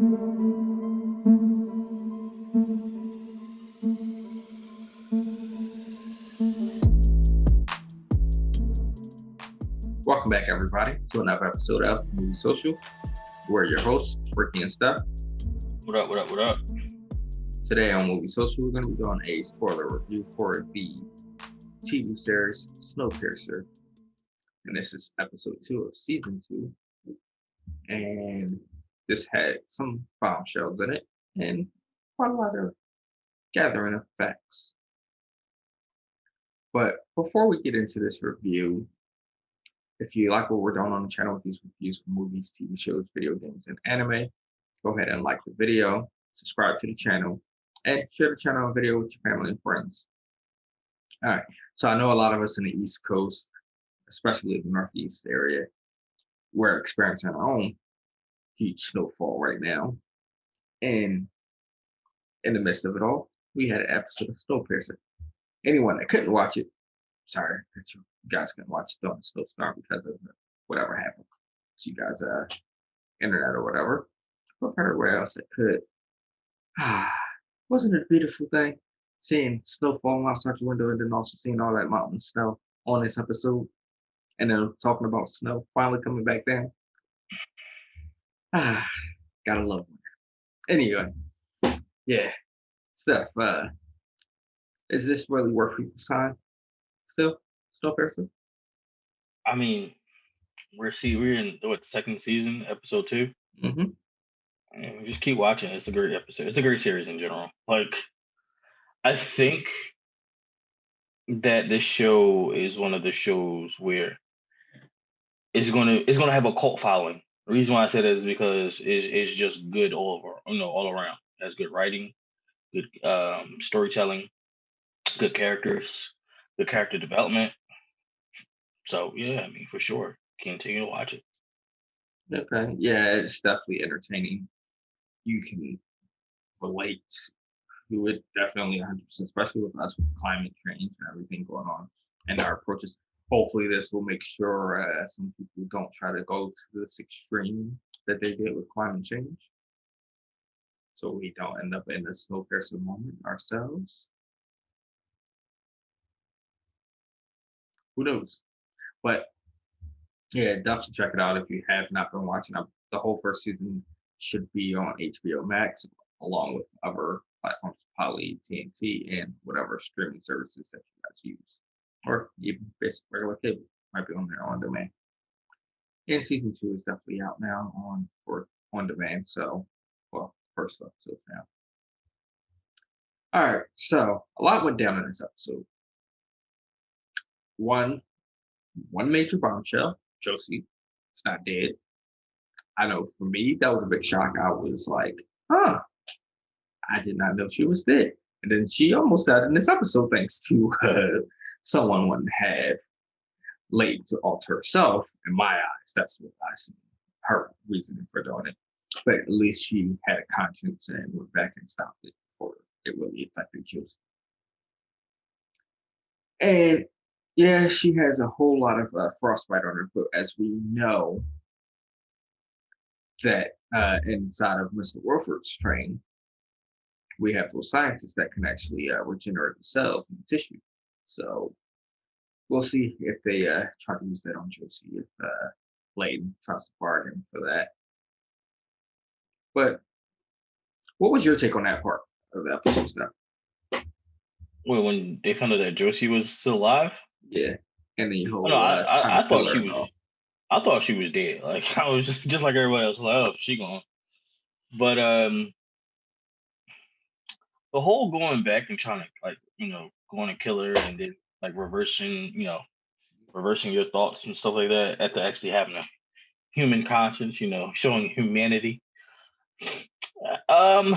Welcome back, everybody, to another episode of Movie Social. We're your hosts, Ricky and Steph. What up, what up, what up? Today on Movie Social, we're going to be doing a spoiler review for the TV series Snowpiercer. And this is episode 2 of season 2. And this had some bombshells in it and quite a lot of gathering of facts. But before we get into this review, if you like what we're doing on the channel with these reviews for movies, TV shows, video games, and anime, go ahead and like the video, subscribe to the channel, and share the channel and video with your family and friends. All right, so I know a lot of us in the East Coast, especially the Northeast area, we're experiencing our own huge snowfall right now. And in the midst of it all, we had an episode of Snowpiercer. Anyone that couldn't watch it, sorry that you guys couldn't watch it during the snowstorm because of whatever happened to you guys, internet or whatever. But for everywhere else that could, wasn't it a beautiful thing seeing snow falling outside your window and then also seeing all that mountain snow on this episode, and then talking about snow finally coming back down? Gotta love winter. Anyway, yeah, Steph, is this really worth people's time? Still, Snowpiercer? I mean, we're in the second season, episode 2. Mm-hmm. And just keep watching. It's a great episode. It's a great series in general. Like, I think that this show is one of the shows where it's gonna have a cult following. The reason why I say that is because it's just good all over, all around. It has good writing, good storytelling, good characters, good character development. So yeah, I mean, for sure, continue to watch it. Okay, yeah, it's definitely entertaining. You can relate to it definitely 100%, especially with us with climate change and everything going on and our approaches. Hopefully, this will make sure some people don't try to go to this extreme that they did with climate change, so we don't end up in a Snowpiercer moment ourselves. Who knows? But yeah, definitely check it out if you have not been watching. The whole first season should be on HBO Max, along with other platforms, Poly, TNT, and whatever streaming services that you guys use, or even basic regular cable might be on there on demand. And season 2 is definitely out now on demand. So, well, first episode now. All right, so a lot went down in this episode. One major bombshell: Josie is not dead. I know for me, that was a big shock. I was like, I did not know she was dead. And then she almost died in this episode thanks to someone wanting to have Layton to alter herself. In my eyes, that's what I see her reasoning for doing it. But at least she had a conscience and went back and stopped it before it really affected Josie. And yeah, she has a whole lot of frostbite on her foot, as we know that inside of Mr. Wolford's train, we have those scientists that can actually regenerate the cells and the tissue. So we'll see if they try to use that on Josie, if Layton tries to bargain for that. But what was your take on that part of the episode stuff? Well, when they found out that Josie was still alive? Yeah. And the whole I thought she was I thought she was dead. Like, I was just like everybody else, like, oh, she gone. But the whole going back and trying to going to kill her and then like reversing your thoughts and stuff like that after actually having a human conscience, showing humanity. You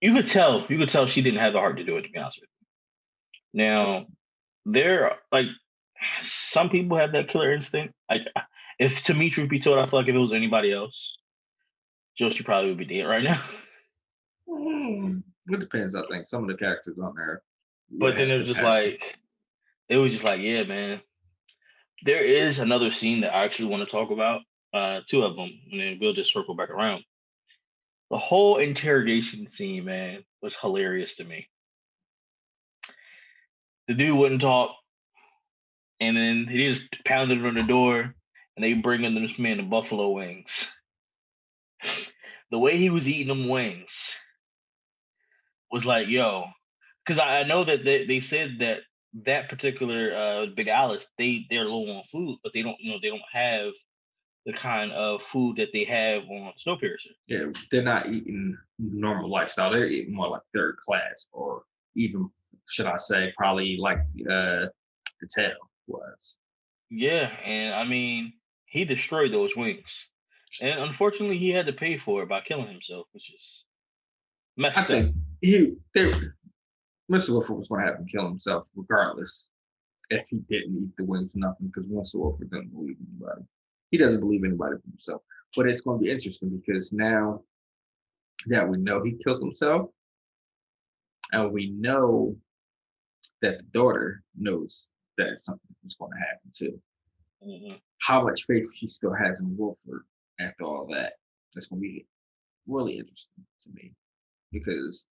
could tell she didn't have the heart to do it, to be honest with you. Now, there like some people have that killer instinct. Like, if to me, truth be told, I feel like if it was anybody else, Josie probably would be dead right now. It depends. I think some of the characters on there. But then it was just like, yeah, man. There is another scene that I actually want to talk about. 2 of them, and then we'll just circle back around. The whole interrogation scene, man, was hilarious to me. The dude wouldn't talk, and then he just pounded on the door, and they bring in this man the buffalo wings. The way he was eating them wings was like, yo, because I know that they said that that particular Big Alice, they're low on food, but they don't have the kind of food that they have on Snowpiercer. Yeah, they're not eating normal lifestyle. They're eating more like third class, or even should I say, probably like the tail was. Yeah, and I mean, he destroyed those wings, and unfortunately, he had to pay for it by killing himself, which is I messed up. think Mr. Wilford was going to have him kill himself regardless if he didn't eat the wings or nothing, because Mr. Wilford doesn't believe anybody. He doesn't believe anybody but himself. But it's going to be interesting because now that we know he killed himself, and we know that the daughter knows that something was going to happen too. Mhm. How much faith she still has in Wilford after all that. That's going to be really interesting to me because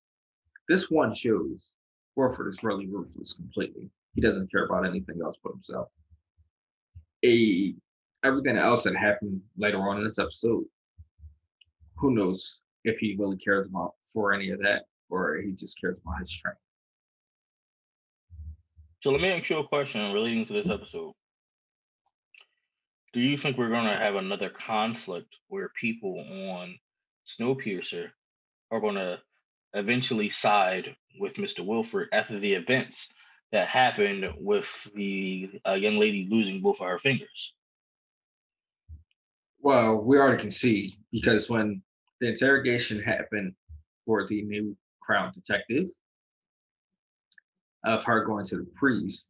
this one shows Wilford is really ruthless completely. He doesn't care about anything else but himself. A Everything else that happened later on in this episode, who knows if he really cares about for any of that or he just cares about his strength. So let me ask you a question relating to this episode. Do you think we're going to have another conflict where people on Snowpiercer are going to eventually side with Mr. Wilford after the events that happened with the young lady losing both of her fingers? Well, we already can see because when the interrogation happened for the new crown detective of her going to the priest,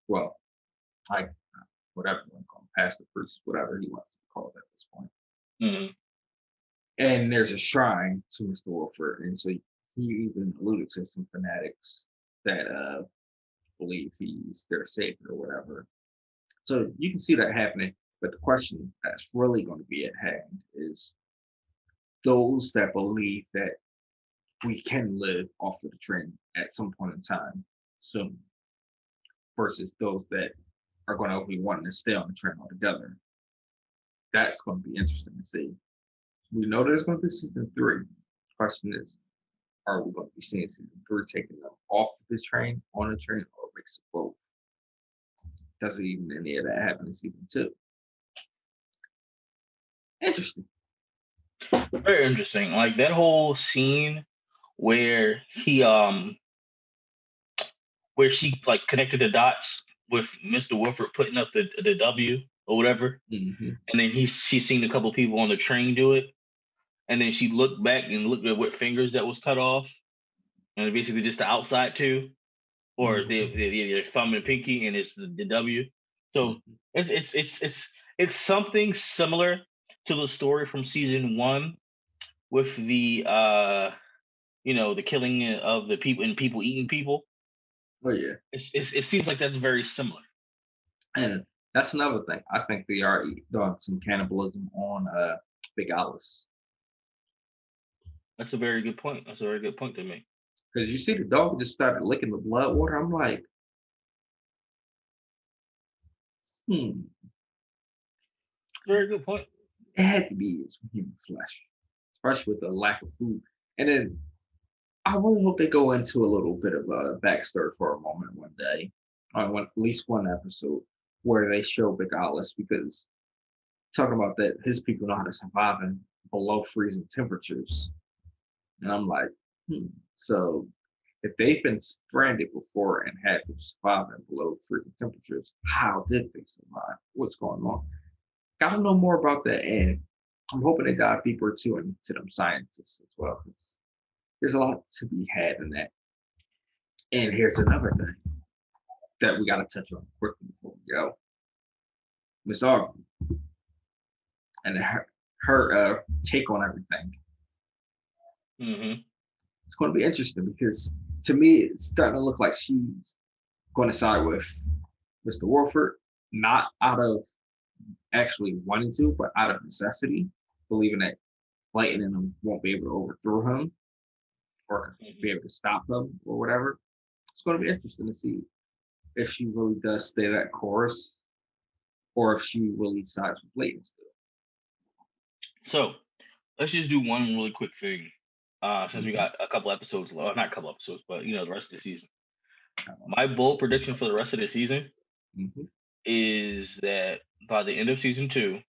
well, like whatever you want to call him, pastor, priest, whatever he wants to call it at this point. Mhm. And there's a shrine to Mr. Wolford, and so he even alluded to some fanatics that believe he's their savior or whatever. So you can see that happening. But the question that's really going to be at hand is those that believe that we can live off of the train at some point in time soon versus those that are going to be wanting to stay on the train altogether. That's going to be interesting to see. We know there's going to be season three. The question is, are we going to be seeing season three taking them off the train, on the train, or a mix of both? Doesn't even any of that happen in season two? Interesting. Very interesting. Like that whole scene where where she like connected the dots with Mr. Wilford putting up the W or whatever, Hmm. and then she's seen a couple people on the train do it, and then she looked back and looked at what fingers that was cut off, and basically just the outside two, or Hmm. the thumb and pinky, and it's the W. So Hmm. it's something similar to the story from season one with the the killing of the people and people eating people. Oh yeah, It seems like that's very similar. and that's another thing. I think they are doing some cannibalism on Big Alice That's a very good point. That's a very good point to me. because you see the dog just started licking the blood water. I'm like, hmm, Very good point. it had to be some human flesh, especially with the lack of food. And then I really hope they go into a little bit of a backstory for a moment one day, on one, at least one episode, where they show Big Alice because talking about that his people know how to survive in below freezing temperatures. And I'm like, so if they've been stranded before and had to survive in below freezing temperatures, how did they survive? What's going on? Gotta know more about that. And I'm hoping they dive deeper too into them scientists as well, because there's a lot to be had in that. And here's another thing that we got to touch on quickly before we go. Miss Aubrey and her take on everything. Hmm. It's going to be interesting because to me, it's starting to look like she's going to side with Mr. Warford, not out of actually wanting to, but out of necessity, believing that Lightning and them won't be able to overthrow him or be Mhm. able to stop him or whatever. It's going to be interesting to see if she really does stay that course or if she really sides with Leighton still. So let's just do one really quick thing. Since we Mhm. got a couple episodes, well, not a couple episodes, but the rest of the season. Uh, My bold prediction for the rest of the season mhm. is that by the end of season two,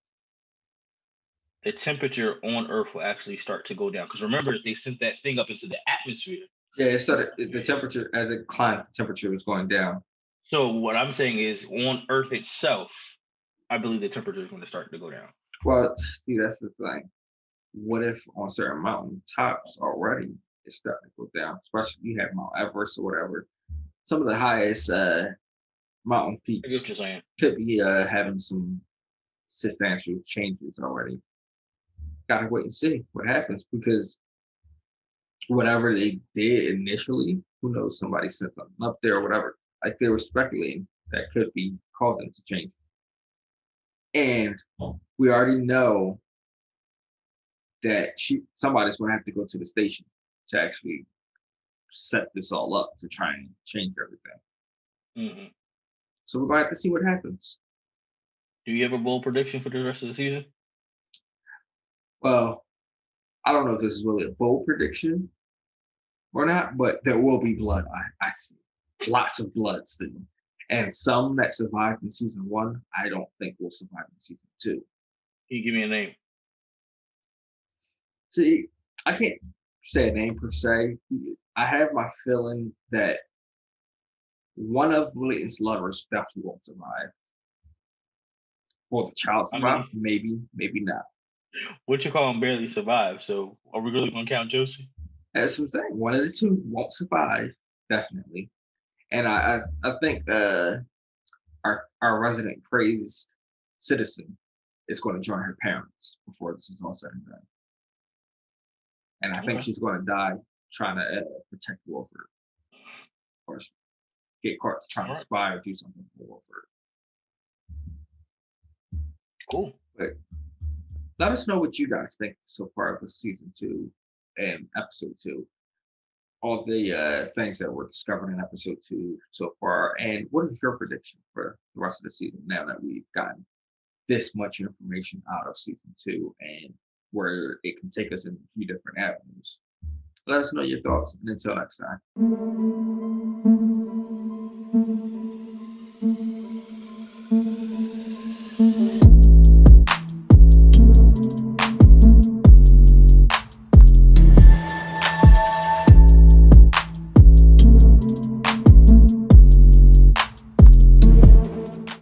the temperature on Earth will actually start to go down. Because remember, they sent that thing up into the atmosphere. Yeah, it started the temperature as it climbed, the temperature was going down. So what I'm saying is, on Earth itself, I believe the temperature is going to start to go down. Well, see, that's the thing. What if on certain mountain tops already it's starting to go down, especially if you have Mount Everest or whatever. Some of the highest mountain I get peaks what you're saying. could be having some substantial changes already. Gotta wait and see what happens because whatever they did initially, who knows, somebody sent something up there or whatever. Like they were speculating that could be causing to change. And we already know that somebody's gonna have to go to the station to actually set this all up to try and change everything. Hmm. So we're gonna have to see what happens. Do you have a bold prediction for the rest of the season? Well, I don't know if this is really a bold prediction or not, but there will be blood. I see lots of blood still. And some that survived in season one, I don't think will survive in season two. Can you give me a name? See, I can't say a name per se. I have my feeling that one of Leighton's lovers definitely won't survive. Will the child I survive? mean, Maybe, maybe not. what you call him barely survived. So are we really going to count Josie? That's what I'm saying. One of the two won't survive, definitely. And I think our resident crazed citizen is going to join her parents before this is all said and done. And I think Okay. she's going to die trying to protect Wilford or get caught trying All to right. spy or do something for Wilford. Cool. But let us know what you guys think so far of the season two and episode two. All the things that were discovered in episode two so far, and what is your prediction for the rest of the season now that we've gotten this much information out of season two and where it can take us in a few different avenues? Let us know your thoughts, and until next time.